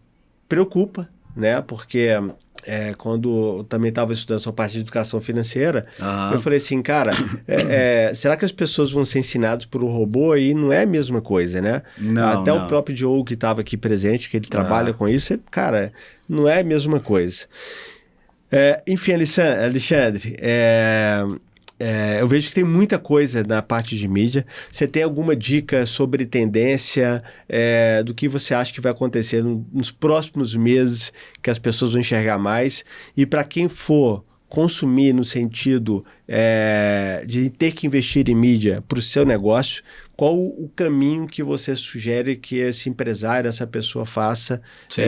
preocupa, né? Porque quando eu também estava estudando essa parte de educação financeira, eu falei assim, cara, será que as pessoas vão ser ensinadas por um robô? E não é a mesma coisa, né? Até o próprio Diogo que estava aqui presente, que ele trabalha com isso, cara, não é a mesma coisa. Enfim, Alexandre, eu vejo que tem muita coisa na parte de mídia. Você tem alguma dica sobre tendência, do que você acha que vai acontecer nos próximos meses, que as pessoas vão enxergar mais? E para quem for consumir no sentido de ter que investir em mídia para o seu negócio, qual o caminho que você sugere que esse empresário, essa pessoa faça? Sim.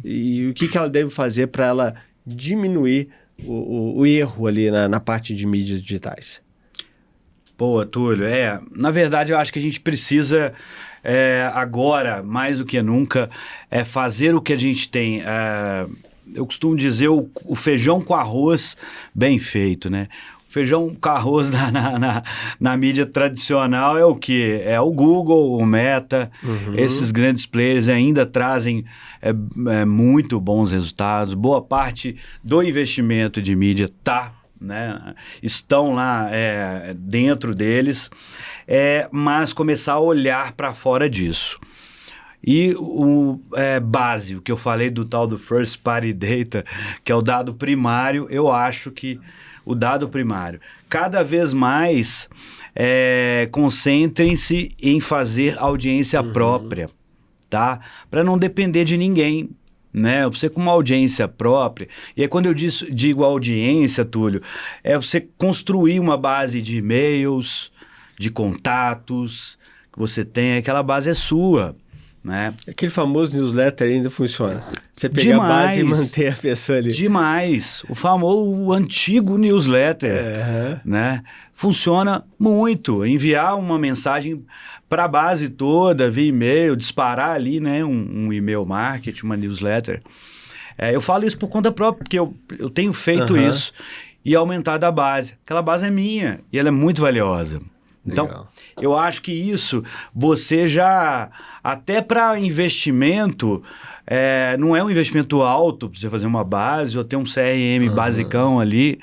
E o que ela deve fazer para ela diminuir o erro ali na parte de mídias digitais? Pô, Túlio, na verdade eu acho que a gente precisa agora, mais do que nunca, fazer o que a gente tem. Eu costumo dizer o feijão com arroz bem feito, né? O feijão com arroz na mídia tradicional é o quê? É o Google, o Meta, esses grandes players ainda trazem muito bons resultados. Boa parte do investimento de mídia estão lá dentro deles, mas começar a olhar para fora disso. E o básico que eu falei do tal do First Party Data, que é o dado primário, eu acho que o dado primário, cada vez mais concentrem-se em fazer audiência própria, tá? Para não depender de ninguém, né? Você com uma audiência própria, e aí quando eu digo audiência, Túlio, você construir uma base de e-mails, de contatos, que você tem, aquela base é sua, né? Aquele famoso newsletter ainda funciona. Você pegar a base e manter a pessoa ali. Demais. O antigo newsletter, né? Funciona muito. Enviar uma mensagem para a base toda, via e-mail, disparar ali, né? Um e-mail marketing, uma newsletter. Eu falo isso por conta própria, porque eu tenho feito isso e aumentado a base. Aquela base é minha e ela é muito valiosa. Então, eu acho que isso, você já, até para investimento, não é um investimento alto para você fazer uma base ou ter um CRM basicão ali.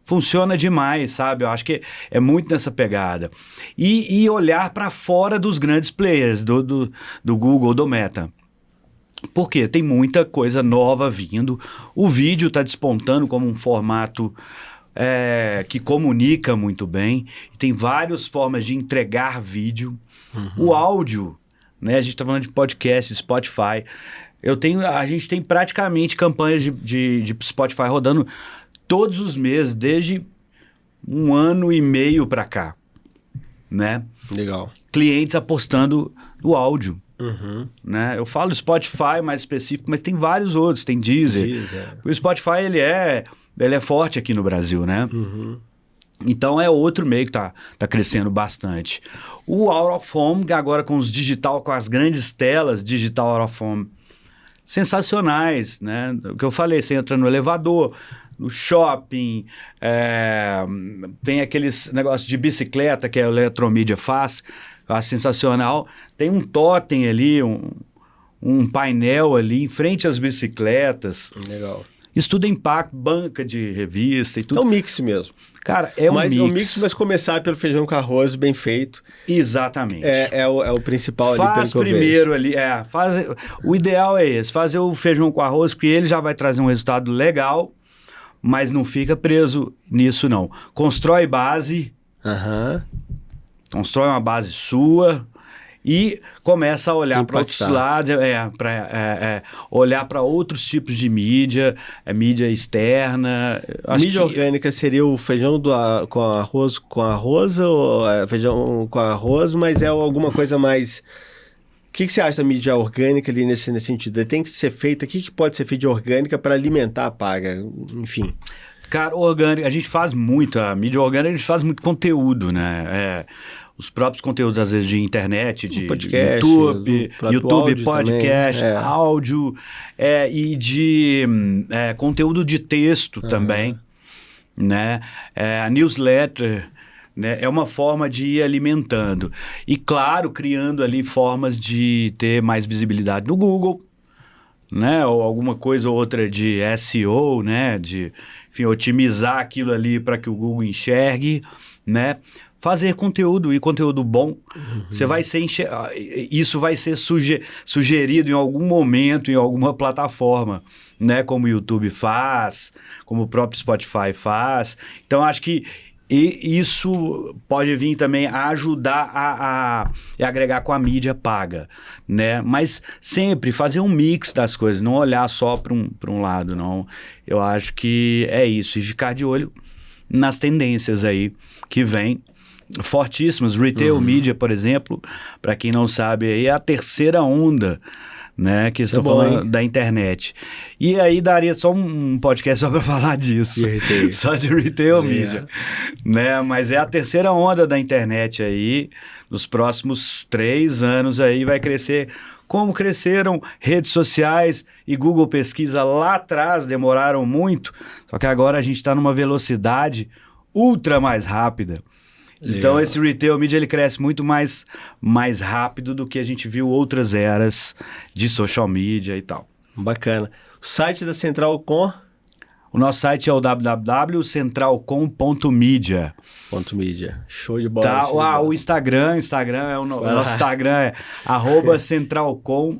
Funciona demais, sabe? Eu acho que é muito nessa pegada. E olhar para fora dos grandes players, do Google, do Meta. Por quê? Tem muita coisa nova vindo. O vídeo está despontando como um formato que comunica muito bem. Tem várias formas de entregar vídeo. O áudio, né? A gente está falando de podcast, Spotify. A gente tem praticamente campanhas de Spotify rodando todos os meses, desde 1 ano e meio para cá, né? Legal. Clientes apostando no áudio, né? Eu falo Spotify mais específico, mas tem vários outros, tem Deezer. O Spotify, ele é forte aqui no Brasil, né? Então é outro meio que tá crescendo bastante. O Out of Home, agora com os digital, com as grandes telas digital Out of Home, sensacionais, né? O que eu falei, você entra no elevador, no shopping, tem aqueles negócios de bicicleta que a Eletromídia faz, eu acho sensacional. Tem um totem ali, um painel ali em frente às bicicletas. Legal. Isso tudo é impacto, banca de revista e tudo. É um mix mesmo. Cara, é um mix. É um mix, mas começar pelo feijão com arroz bem feito. Exatamente. É o principal ali. Faz primeiro ali, o ideal é esse, fazer o feijão com arroz, porque ele já vai trazer um resultado legal, mas não fica preso nisso, não. Constrói base, constrói uma base sua e começa a olhar para outros lados, olhar para outros tipos de mídia, mídia externa. Mídia orgânica seria o feijão com arroz ou feijão com arroz, mas é alguma coisa mais... O que você acha da mídia orgânica ali nesse sentido? Tem que ser feita, o que pode ser feito de orgânica para alimentar a paga? Enfim. Cara, orgânica, a gente faz muito, a mídia orgânica, a gente faz muito conteúdo, né? Os próprios conteúdos, às vezes, de internet, de podcast, YouTube, podcast, áudio, e de conteúdo de texto também, né? A newsletter, né? É uma forma de ir alimentando. E, claro, criando ali formas de ter mais visibilidade no Google, né? Ou alguma coisa ou outra de SEO, né? De, enfim, otimizar aquilo ali para que o Google enxergue, né? Fazer conteúdo e conteúdo bom. Você vai ser isso vai ser sugerido em algum momento, em alguma plataforma, né? Como o YouTube faz, como o próprio Spotify faz. Então, acho que isso pode vir também a ajudar a agregar com a mídia paga, né? Mas sempre fazer um mix das coisas, não olhar só para um lado, não. Eu acho que é isso, e ficar de olho nas tendências aí que vem fortíssimas. Retail media, por exemplo, para quem não sabe, aí é a terceira onda, né, que estão falando da internet. E aí daria só um podcast só para falar disso, só de retail media, né? Mas é a terceira onda da internet aí, nos próximos 3 anos aí vai crescer, como cresceram redes sociais e Google Pesquisa lá atrás, demoraram muito, só que agora a gente está numa velocidade ultra mais rápida. Então, esse retail media, ele cresce muito mais rápido do que a gente viu outras eras de social media e tal. Bacana. O site da Central.com? O nosso site é o www.centralcom.media. .media. Show de bola. Tá, o Instagram é o nosso Instagram é @centralcom,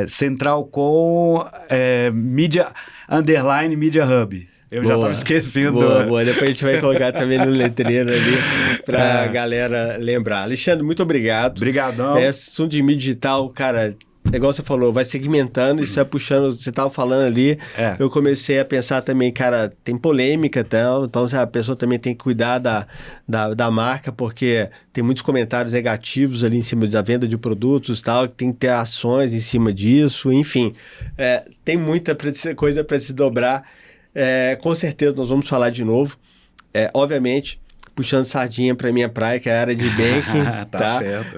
Centralcom Media _Media Hub. Eu já estava esquecendo. Boa. Depois a gente vai colocar também no letreiro ali para a galera lembrar. Alexandre, muito obrigado. Obrigadão. Esse assunto de mídia digital, cara, igual você falou, vai segmentando, isso vai puxando, você estava falando ali, eu comecei a pensar também, cara, tem polêmica e tal, então a pessoa também tem que cuidar da marca, porque tem muitos comentários negativos ali em cima da venda de produtos e tal, tem que ter ações em cima disso, enfim, tem muita coisa para se dobrar. Com certeza nós vamos falar de novo, obviamente puxando sardinha para minha praia, que é a área de banking, tá? Certo.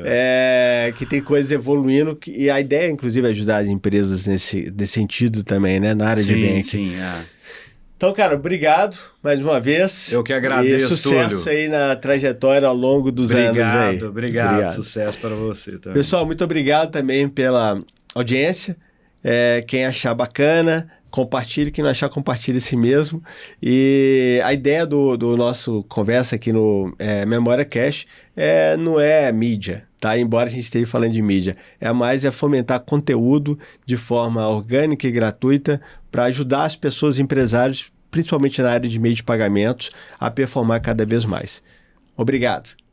Que tem coisas evoluindo, e a ideia inclusive é ajudar as empresas nesse sentido também, né? Na área de banking. Sim. Então, cara, obrigado mais uma vez. Eu que agradeço, e sucesso, Túlio, aí na trajetória ao longo dos anos aí. Obrigado. Sucesso para você também. Pessoal, muito obrigado também pela audiência. Quem achar bacana, compartilhe. Quem não achar, compartilhe si mesmo. E a ideia do nosso conversa aqui no Memória Cash não é mídia, tá? Embora a gente esteja falando de mídia. É fomentar conteúdo de forma orgânica e gratuita para ajudar as pessoas, empresários, principalmente na área de meio de pagamentos, a performar cada vez mais. Obrigado.